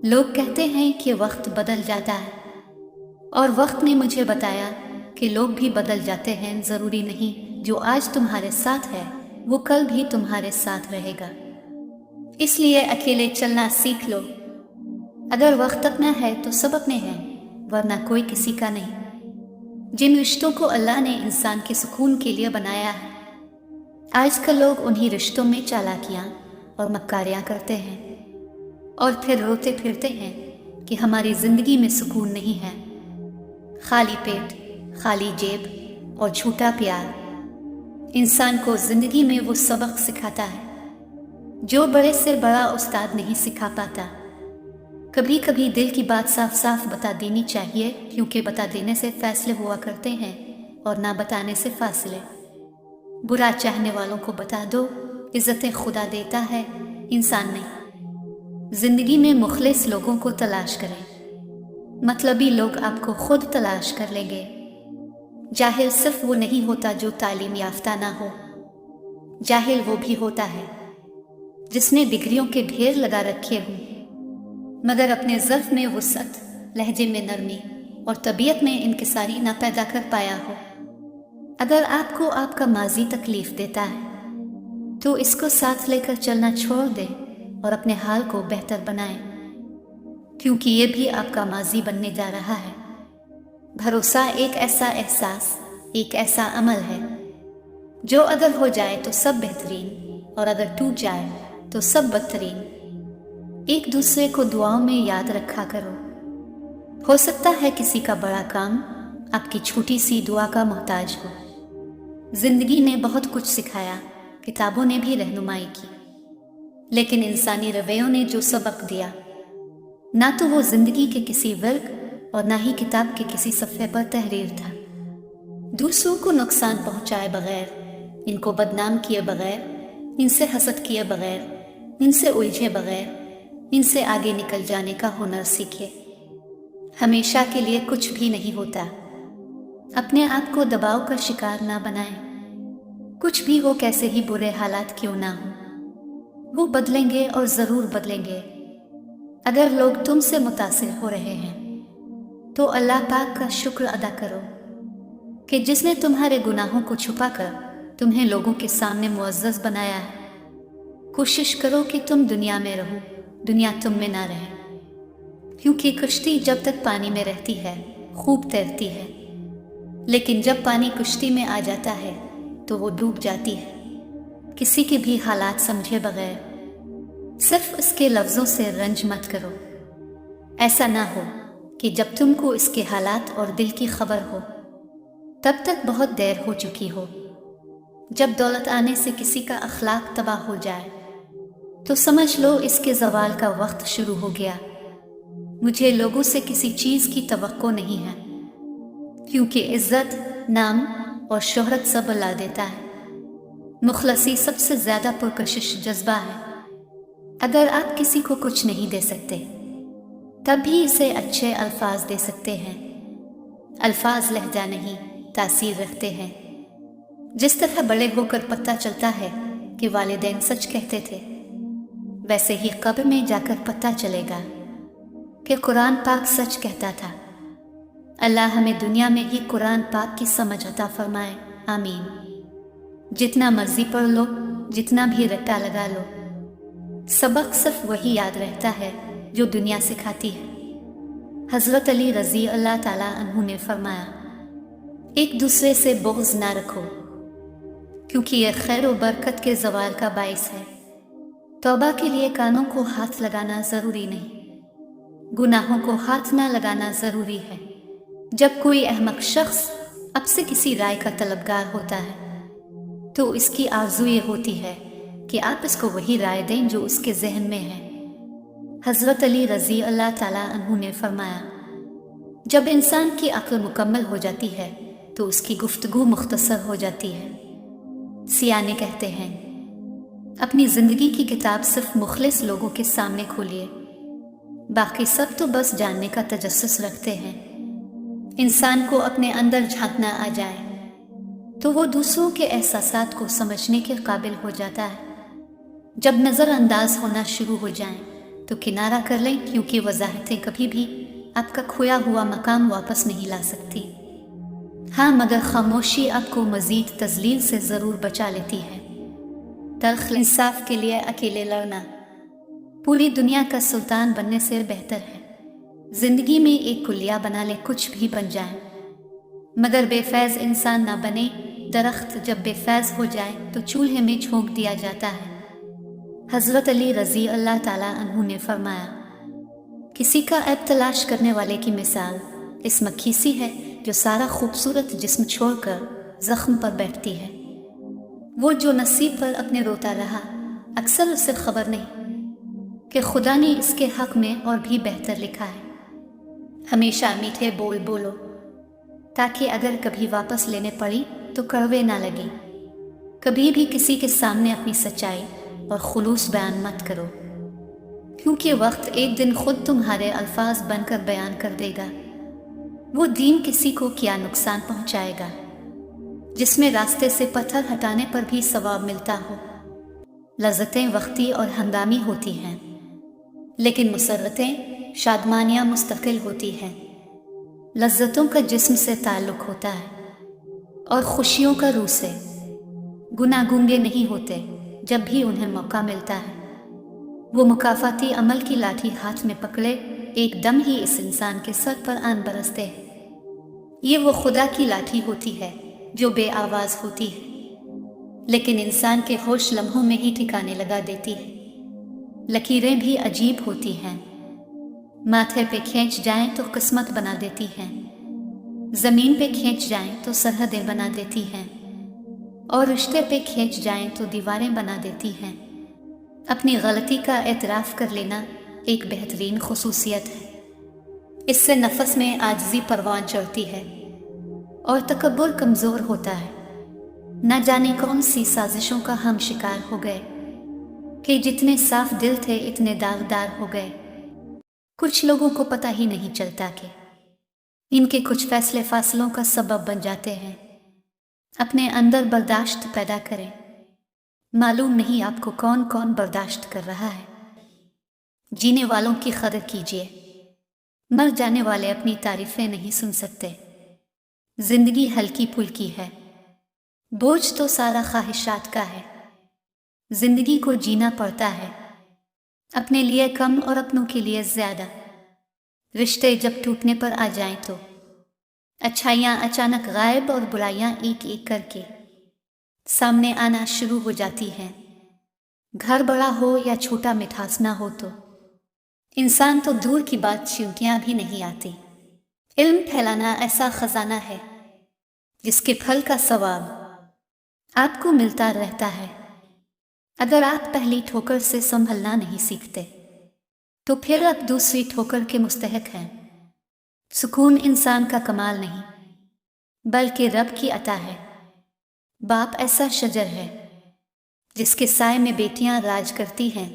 लोग कहते हैं कि वक्त बदल जाता है, और वक्त ने मुझे बताया कि लोग भी बदल जाते हैं। ज़रूरी नहीं जो आज तुम्हारे साथ है वो कल भी तुम्हारे साथ रहेगा। इसलिए अकेले चलना सीख लो। अगर वक्त अपना है तो सब अपने हैं, वरना कोई किसी का नहीं। जिन रिश्तों को अल्लाह ने इंसान के सुकून के लिए बनाया है, आजकल लोग उन्हीं रिश्तों में चालाकियाँ और मक्कारियाँ करते हैं और फिर रोते फिरते हैं कि हमारी ज़िंदगी में सुकून नहीं है। खाली पेट, खाली जेब और झूठा प्यार इंसान को ज़िंदगी में वो सबक सिखाता है जो बड़े से बड़ा उस्ताद नहीं सिखा पाता। कभी कभी दिल की बात साफ साफ बता देनी चाहिए, क्योंकि बता देने से फैसले हुआ करते हैं और ना बताने से फासले। बुरा चाहने वालों को बता दो, इज्जतें खुदा देता है, इंसान नहीं। जिंदगी में मुखलिस लोगों को तलाश करें, मतलबी लोग आपको खुद तलाश कर लेंगे। जाहिल सिर्फ वो नहीं होता जो तालीम याफ्ता ना हो, जाहिल वो भी होता है जिसने डिग्रियों के ढेर लगा रखे हों मगर अपने ज़र्फ में वुसअत, लहजे में नरमी और तबीयत में इनकिसारी ना पैदा कर पाया हो। अगर आपको आपका माजी तकलीफ देता है तो इसको साथ लेकर चलना छोड़ दें और अपने हाल को बेहतर बनाएं, क्योंकि ये भी आपका माजी बनने जा रहा है। भरोसा एक ऐसा एहसास, एक ऐसा अमल है जो अगर हो जाए तो सब बेहतरीन और अगर टूट जाए तो सब बदतरीन। एक दूसरे को दुआओं में याद रखा करो। हो सकता है किसी का बड़ा काम आपकी छोटी सी दुआ का मोहताज हो। जिंदगी ने बहुत कुछ सिखाया, किताबों ने भी रहनुमाई की, लेकिन इंसानी रवैयों ने जो सबक दिया, ना तो वो जिंदगी के किसी वर्ग और ना ही किताब के किसी सफ़े पर तहरीर था। दूसरों को नुकसान पहुंचाए बगैर, इनको बदनाम किए बगैर, इनसे हसद किए बगैर, इनसे उलझे बगैर, इनसे आगे निकल जाने का हुनर सीखिए। हमेशा के लिए कुछ भी नहीं होता। अपने आप को दबाव का शिकार ना बनाएं। कुछ भी हो, कैसे ही बुरे हालात क्यों ना हो, वो बदलेंगे और ज़रूर बदलेंगे। अगर लोग तुमसे मुतासिर हो रहे हैं तो अल्लाह पाक का शुक्र अदा करो कि जिसने तुम्हारे गुनाहों को छुपाकर तुम्हें लोगों के सामने मुअज़्ज़ज़ बनाया है। कोशिश करो कि तुम दुनिया में रहो, दुनिया तुम में ना रहे, क्योंकि कश्ती जब तक पानी में रहती है खूब तैरती है, लेकिन जब पानी कश्ती में आ जाता है तो वो डूब जाती है। किसी के भी हालात समझे बगैर सिर्फ इसके लफ्ज़ों से रंज मत करो। ऐसा ना हो कि जब तुमको इसके हालात और दिल की खबर हो तब तक बहुत देर हो चुकी हो। जब दौलत आने से किसी का अखलाक तबाह हो जाए तो समझ लो इसके ज़वाल का वक्त शुरू हो गया। मुझे लोगों से किसी चीज़ की तवक्को नहीं है, क्योंकि इज़्ज़त, नाम और शोहरत सब अल्लाह देता है। मुखलसी सबसे ज़्यादा पुरकशिश जज्बा है। अगर आप किसी को कुछ नहीं दे सकते तब भी इसे अच्छे अल्फाज दे सकते हैं। अल्फाज लहजा नहीं, तासीर रखते हैं। जिस तरह बड़े होकर पता चलता है कि वालिदैन सच कहते थे, वैसे ही कब्र में जाकर पता चलेगा कि कुरान पाक सच कहता था। अल्लाह हमें दुनिया में ही कुरान पाक की समझ अता फरमाए, आमीन। जितना मर्जी पढ़ लो, जितना भी रट्टा लगा लो, सबक सिर्फ वही याद रहता है जो दुनिया सिखाती है। हज़रत अली रज़ी अल्लाह ताला अन्हु ने फरमाया, एक दूसरे से बुग़्ज़ ना रखो, क्योंकि यह खैर और बरकत के ज़वाल का बाइस है। तौबा के लिए कानों को हाथ लगाना ज़रूरी नहीं, गुनाहों को हाथ ना लगाना ज़रूरी है। जब कोई अहमक शख्स आपसे किसी राय का तलबगार होता है तो इसकी आरज़ू ये होती है कि आप इसको वही राय दें जो उसके जहन में है। हज़रत अली रज़ी अल्लाह ताला अन्हु ने फरमाया, जब इंसान की अक्ल मुकम्मल हो जाती है तो उसकी गुफ्तगू मुख्तसर हो जाती है। सियाने कहते हैं, अपनी ज़िंदगी की किताब सिर्फ मुखलिस लोगों के सामने खोलिए, बाकी सब तो बस जानने का तजस्सुस रखते हैं। इंसान को अपने अंदर झांकना आ जाए तो वो दूसरों के एहसासात को समझने के काबिल हो जाता है। जब नज़रअंदाज होना शुरू हो जाएं तो किनारा कर लें, क्योंकि वजाहतें कभी भी आपका खोया हुआ मकाम वापस नहीं ला सकती। हाँ, मगर खामोशी आपको मज़ीद तज़लील से ज़रूर बचा लेती है। तल्ख़ इंसाफ के लिए अकेले लड़ना पूरी दुनिया का सुल्तान बनने से बेहतर है। ज़िंदगी में एक कुलिया बना ले, कुछ भी बन जाए, मगर बेफैज़ इंसान ना बने। दरख्त जब बेफैज़ हो जाए तो चूल्हे में झोंक दिया जाता है। हज़रत अली रज़ी अल्लाह ताला अन्हु ने फरमाया, किसी का ऐब तलाश करने वाले की मिसाल इस मक्खी सी है जो सारा खूबसूरत जिस्म छोड़कर ज़ख्म पर बैठती है। वो जो नसीब पर अपने रोता रहा, अक्सर उसे खबर नहीं कि खुदा ने इसके हक में और भी बेहतर लिखा है। हमेशा मीठे बोल बोलो, ताकि अगर कभी वापस लेने पड़ी तो कड़वे ना लगे। कभी भी किसी के सामने अपनी सच्चाई और खुलूस बयान मत करो, क्योंकि वक्त एक दिन खुद तुम्हारे अल्फाज बनकर बयान कर देगा। वो दीन किसी को क्या नुकसान पहुंचाएगा जिसमें रास्ते से पत्थर हटाने पर भी सवाब मिलता हो। लज़्ज़तें वक्ती और हंगामी होती हैं, लेकिन मुसर्रतें शादमानियाँ मुस्तकिल होती हैं। लज़्ज़तों का जिस्म से ताल्लुक़ होता है और खुशियों का रूह से। गुनाह गूंगे नहीं होते जब भी उन्हें मौका मिलता है। वो मुकाफाती अमल की लाठी हाथ में पकड़े एकदम ही इस इंसान के सर पर आन बरसते हैं। ये वो खुदा की लाठी होती है जो बे आवाज़ होती है, लेकिन इंसान के होश लम्हों में ही ठिकाने लगा देती है। लकीरें भी अजीब होती हैं, माथे पे खींच जाएं तो किस्मत बना देती हैं, ज़मीन पे खींच जाएं तो सरहदें बना देती हैं, और रिश्ते पे खींच जाएं तो दीवारें बना देती हैं। अपनी गलती का एतराफ़ कर लेना एक बेहतरीन खुसूसियत है। इससे नफस में आजिज़ी परवान चढ़ती है और तकब्बुर कमज़ोर होता है। न जाने कौन सी साजिशों का हम शिकार हो गए कि जितने साफ दिल थे इतने दागदार हो गए। कुछ लोगों को पता ही नहीं चलता कि इनके कुछ फैसले फासलों का सबब बन जाते हैं। अपने अंदर बर्दाश्त पैदा करें। मालूम नहीं आपको कौन कौन बर्दाश्त कर रहा है। जीने वालों की कदर कीजिए, मर जाने वाले अपनी तारीफें नहीं सुन सकते। जिंदगी हल्की फुल्की है, बोझ तो सारा ख्वाहिशात का है। जिंदगी को जीना पड़ता है, अपने लिए कम और अपनों के लिए ज्यादा। रिश्ते जब टूटने पर आ जाएं तो अच्छाइयाँ अचानक गायब और बुराइयाँ एक एक करके सामने आना शुरू हो जाती हैं। घर बड़ा हो या छोटा, मिठास ना हो तो इंसान तो दूर की बात चींटियाँ भी नहीं आती। इल्म फैलाना ऐसा खजाना है जिसके फल का सवाब आपको मिलता रहता है। अगर आप पहली ठोकर से संभलना नहीं सीखते तो फिर आप दूसरी ठोकर के मुस्तहक हैं। सुकून इंसान का कमाल नहीं बल्कि रब की अता है। बाप ऐसा शजर है जिसके साए में बेटियां राज करती हैं।